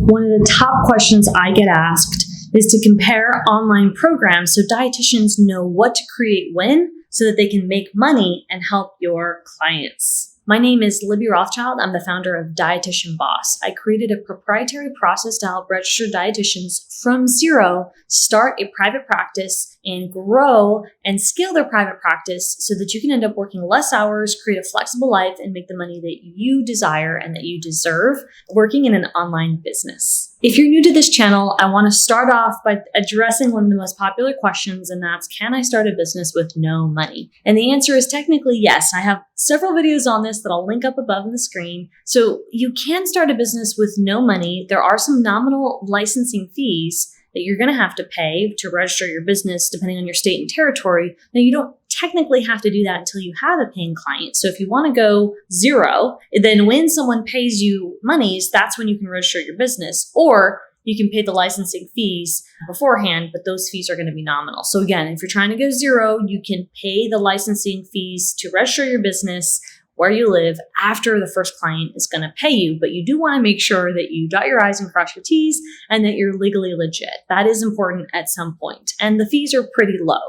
One of the top questions I get asked is to compare online programs so dietitians know what to create when so that they can make money and help your clients. My name is Libby Rothschild. I'm the founder of Dietitian Boss. I created a proprietary process to help registered dietitians from zero start a private practice and grow and scale their private practice so that you can end up working less hours, create a flexible life, and make the money that you desire and that you deserve working in an online business. If you're new to this channel, I want to start off by addressing one of the most popular questions, and that's, can I start a business with no money? And the answer is technically yes. I have several videos on this that I'll link up above on the screen. So you can start a business with no money. There are some nominal licensing fees that you're going to have to pay to register your business depending on your state and territory. Now, you don't technically have to do that until you have a paying client. So if you want to go zero, then when someone pays you monies, that's when you can register your business, or you can pay the licensing fees beforehand, but those fees are going to be nominal. So again, if you're trying to go zero, you can pay the licensing fees to register your business where you live after the first client is going to pay you. But you do want to make sure that you dot your I's and cross your T's and that you're legally legit. That is important at some point. And the fees are pretty low.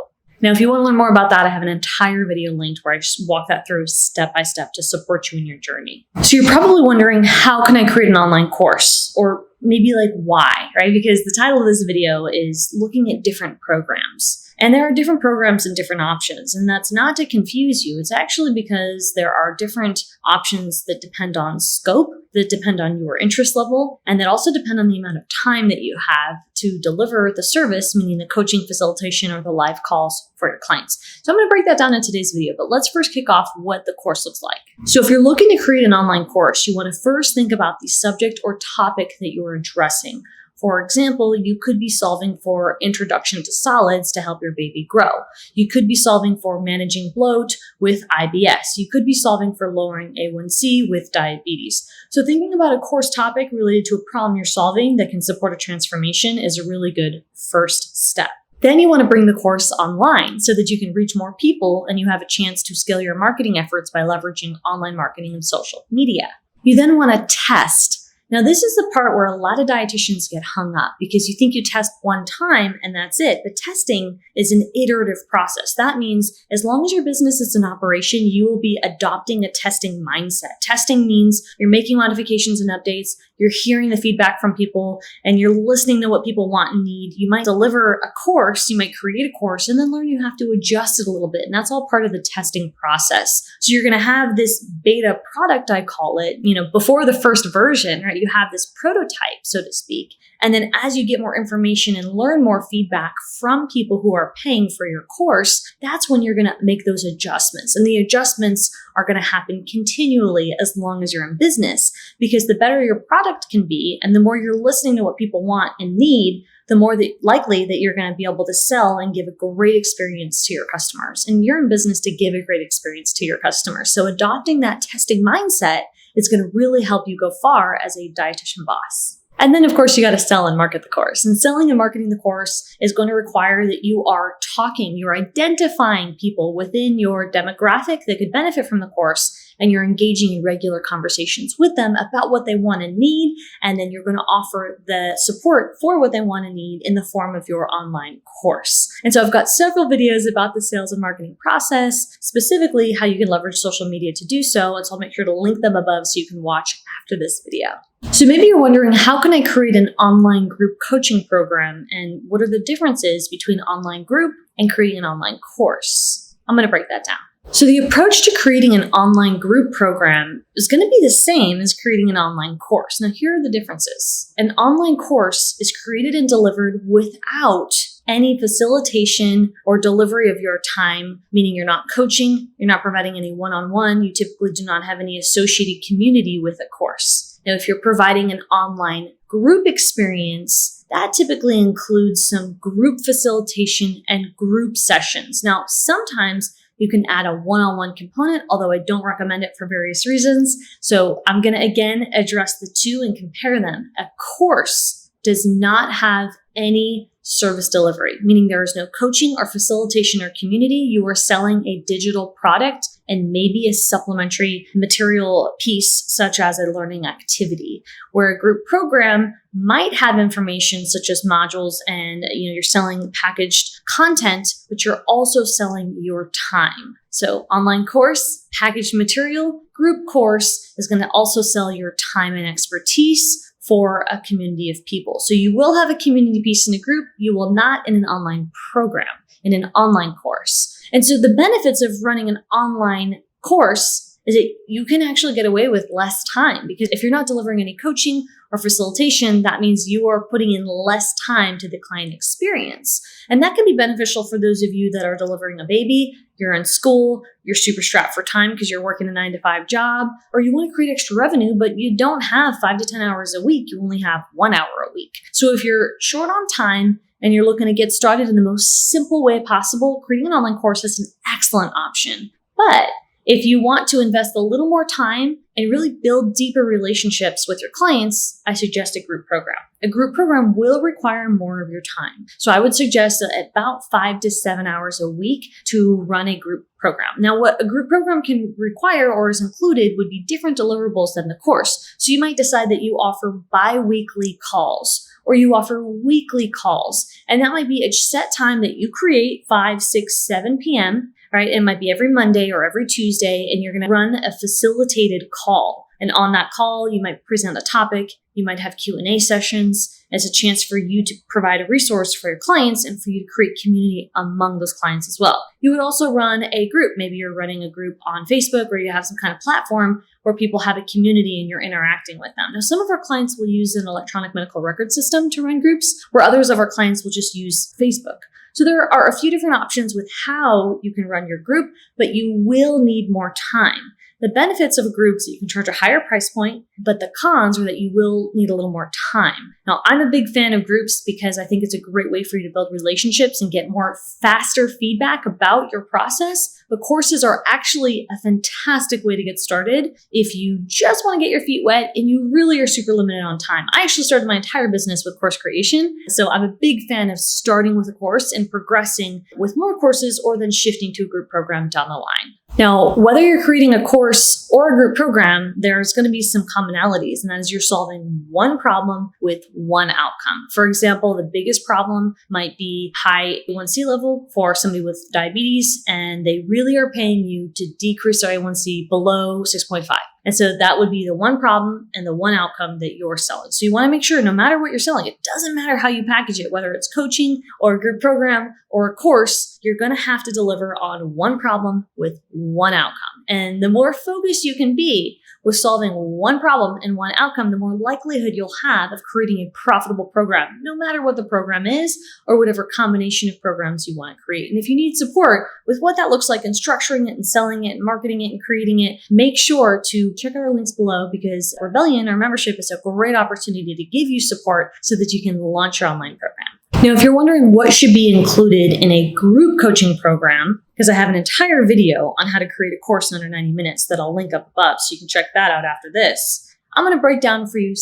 Now, if you want to learn more about that, I have an entire video linked where I just walk that through step by step to support you in your journey. So you're probably wondering, how can I create an online course? Or maybe like, why, right? Because the title of this video is looking at different programs. And there are different programs and different options. And that's not to confuse you. It's actually because there are different options that depend on scope, that depend on your interest level, and that also depend on the amount of time that you have to deliver the service, meaning the coaching, facilitation, or the live calls for your clients. So I'm going to break that down in today's video, but let's first kick off what the course looks like. So if you're looking to create an online course, you want to first think about the subject or topic that you're addressing. For example, you could be solving for introduction to solids to help your baby grow. You could be solving for managing bloat with IBS. You could be solving for lowering A1C with diabetes. So thinking about a course topic related to a problem you're solving that can support a transformation is a really good first step. Then you want to bring the course online so that you can reach more people and you have a chance to scale your marketing efforts by leveraging online marketing and social media. You then want to test. Now, this is the part where a lot of dietitians get hung up because you think you test one time and that's it. But testing is an iterative process. That means as long as your business is in operation, you will be adopting a testing mindset. Testing means you're making modifications and updates, you're hearing the feedback from people, and you're listening to what people want and need. You might deliver a course, you might create a course, and then learn you have to adjust it a little bit. And that's all part of the testing process. So you're going to have this beta product, I call it, before the first version, right? You have this prototype, so to speak. And then as you get more information and learn more feedback from people who are paying for your course, that's when you're going to make those adjustments. And the adjustments are going to happen continually as long as you're in business, because the better your product can be and the more you're listening to what people want and need, the more likely that you're going to be able to sell and give a great experience to your customers. And you're in business to give a great experience to your customers. So adopting that testing mindset is going to really help you go far as a dietitian boss. And then, of course, you got to sell and market the course. And selling and marketing the course is going to require that you are talking, you're identifying people within your demographic that could benefit from the course, and you're engaging in regular conversations with them about what they want and need. And then you're going to offer the support for what they want and need in the form of your online course. And so I've got several videos about the sales and marketing process, specifically how you can leverage social media to do so. And so I'll make sure to link them above so you can watch after this video. So maybe you're wondering, how can I create an online group coaching program? And what are the differences between online group and creating an online course? I'm going to break that down. So the approach to creating an online group program is going to be the same as creating an online course. Now, here are the differences. An online course is created and delivered without any facilitation or delivery of your time, meaning you're not coaching, you're not providing any one-on-one, you typically do not have any associated community with a course. Now, if you're providing an online group experience, that typically includes some group facilitation and group sessions. Now, sometimes you can add a one-on-one component, although I don't recommend it for various reasons. So I'm going to, again, address the two and compare them. A course does not have any service delivery, meaning there is no coaching or facilitation or community. You are selling a digital product and maybe a supplementary material piece, such as a learning activity, where a group program might have information such as modules and you're selling packaged content, but you're also selling your time. So online course, packaged material, group course is going to also sell your time and expertise for a community of people. So you will have a community piece in a group. You will not in an online program, in an online course. And so the benefits of running an online course is that you can actually get away with less time, because if you're not delivering any coaching or facilitation, that means you are putting in less time to the client experience. And that can be beneficial for those of you that are delivering a baby, you're in school, you're super strapped for time because you're working a 9-to-5 job, or you want to create extra revenue, but you don't have 5 to 10 hours a week. You only have 1 hour a week. So if you're short on time and you're looking to get started in the most simple way possible, creating an online course is an excellent option. But if you want to invest a little more time and really build deeper relationships with your clients, I suggest a group program. A group program will require more of your time. So I would suggest about 5 to 7 hours a week to run a group program. Now, what a group program can require or is included would be different deliverables than the course. So you might decide that you offer bi-weekly calls, or you offer weekly calls. And that might be a set time that you create, 5, 6, 7 p.m., right? It might be every Monday or every Tuesday, and you're going to run a facilitated call. And on that call, you might present a topic, you might have Q&A sessions as a chance for you to provide a resource for your clients and for you to create community among those clients as well. You would also run a group. Maybe you're running a group on Facebook, or you have some kind of platform where people have a community and you're interacting with them. Now, some of our clients will use an electronic medical record system to run groups, where others of our clients will just use Facebook. So there are a few different options with how you can run your group, but you will need more time. The benefits of a group is that you can charge a higher price point, but the cons are that you will need a little more time. Now, I'm a big fan of groups because I think it's a great way for you to build relationships and get more faster feedback about your process. But courses are actually a fantastic way to get started if you just want to get your feet wet and you really are super limited on time. I actually started my entire business with course creation. So I'm a big fan of starting with a course and progressing with more courses, or then shifting to a group program down the line. Now, whether you're creating a course or a group program, there's going to be some commonalities, and that is you're solving one problem with one outcome. For example, the biggest problem might be high A1C level for somebody with diabetes, and they really are paying you to decrease their A1C below 6.5. And so that would be the one problem and the one outcome that you're selling. So you want to make sure no matter what you're selling, it doesn't matter how you package it, whether it's coaching or a group program or a course, you're going to have to deliver on one problem with one outcome. And the more focused you can be with solving one problem and one outcome, the more likelihood you'll have of creating a profitable program, no matter what the program is or whatever combination of programs you want to create. And if you need support with what that looks like and structuring it and selling it and marketing it and creating it, make sure to check out our links below, because Rebellion, our membership, is a great opportunity to give you support so that you can launch your online program. Now, if you're wondering what should be included in a group coaching program, because I have an entire video on how to create a course in under 90 minutes that I'll link up above, so you can check that out after this, I'm going to break down for you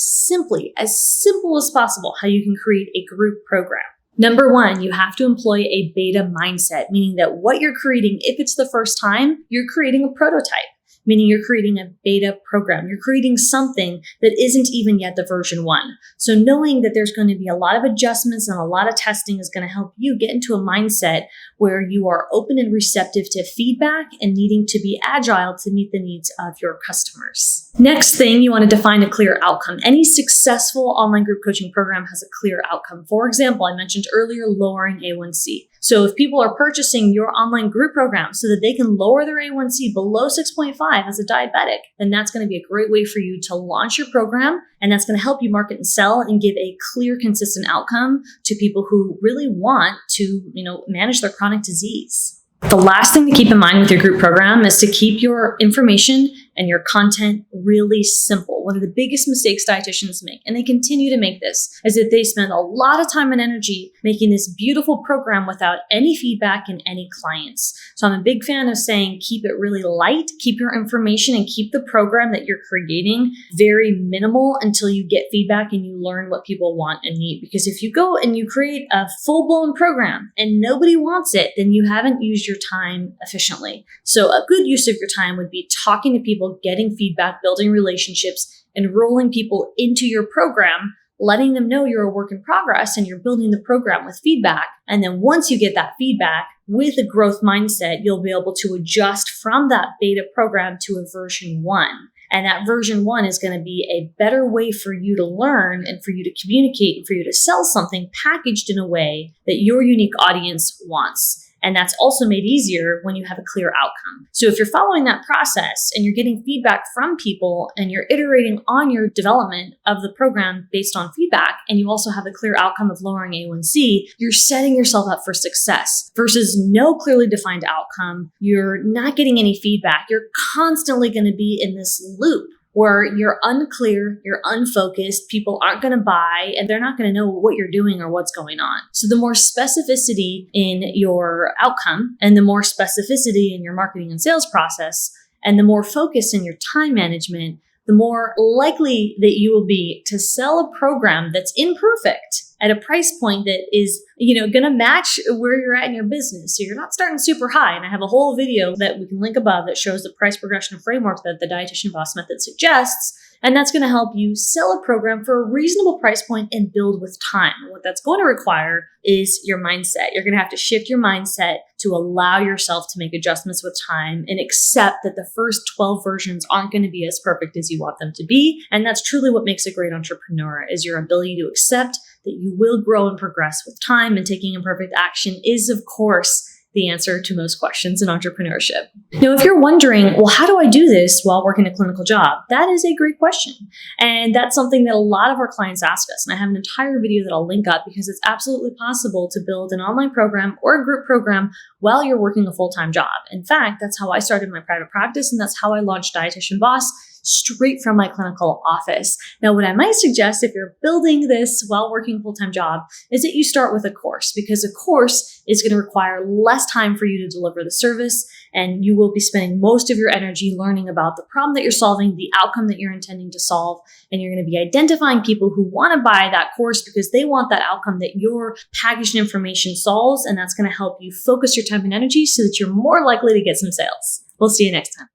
as simple as possible, how you can create a group program. Number one, you have to employ a beta mindset, meaning that what you're creating, if it's the first time, you're creating a prototype. Meaning you're creating a beta program. You're creating something that isn't even yet the version 1. So knowing that there's going to be a lot of adjustments and a lot of testing is going to help you get into a mindset where you are open and receptive to feedback and needing to be agile to meet the needs of your customers. Next thing, you want to define a clear outcome. Any successful online group coaching program has a clear outcome. For example, I mentioned earlier lowering A1C. So if people are purchasing your online group program so that they can lower their A1C below 6.5 as a diabetic, then that's going to be a great way for you to launch your program. And that's going to help you market and sell and give a clear, consistent outcome to people who really want to, manage their chronic disease. The last thing to keep in mind with your group program is to keep your information and your content really simple. One of the biggest mistakes dietitians make, and they continue to make this, is that they spend a lot of time and energy making this beautiful program without any feedback and any clients. So I'm a big fan of saying keep it really light, keep your information and keep the program that you're creating very minimal until you get feedback and you learn what people want and need. Because if you go and you create a full-blown program and nobody wants it, then you haven't used your time efficiently. So a good use of your time would be talking to people, getting feedback, building relationships, enrolling people into your program, letting them know you're a work in progress and you're building the program with feedback. And then once you get that feedback with a growth mindset, you'll be able to adjust from that beta program to a version 1. And that version 1 is going to be a better way for you to learn and for you to communicate and for you to sell something packaged in a way that your unique audience wants. And that's also made easier when you have a clear outcome. So if you're following that process and you're getting feedback from people and you're iterating on your development of the program based on feedback, and you also have a clear outcome of lowering A1C, you're setting yourself up for success versus no clearly defined outcome. You're not getting any feedback. You're constantly going to be in this loop where you're unclear, you're unfocused, people aren't going to buy, and they're not going to know what you're doing or what's going on. So the more specificity in your outcome and the more specificity in your marketing and sales process and the more focus in your time management, the more likely that you will be to sell a program that's imperfect at a price point that is, going to match where you're at in your business. So you're not starting super high. And I have a whole video that we can link above that shows the price progression framework that the Dietitian Boss Method suggests. And that's going to help you sell a program for a reasonable price point and build with time. And what that's going to require is your mindset. You're going to have to shift your mindset to allow yourself to make adjustments with time and accept that the first 12 versions aren't going to be as perfect as you want them to be. And that's truly what makes a great entrepreneur, is your ability to accept that you will grow and progress with time, and taking imperfect action is, of course, the answer to most questions in entrepreneurship. Now, if you're wondering, well, how do I do this while working a clinical job? That is a great question. And that's something that a lot of our clients ask us. And I have an entire video that I'll link up because it's absolutely possible to build an online program or a group program while you're working a full-time job. In fact, that's how I started my private practice, and that's how I launched Dietitian Boss, straight from my clinical office. Now, what I might suggest if you're building this while working a full-time job is that you start with a course, because a course is going to require less time for you to deliver the service, and you will be spending most of your energy learning about the problem that you're solving, the outcome that you're intending to solve, and you're going to be identifying people who want to buy that course because they want that outcome that your packaged information solves, and that's going to help you focus your time and energy so that you're more likely to get some sales. We'll see you next time.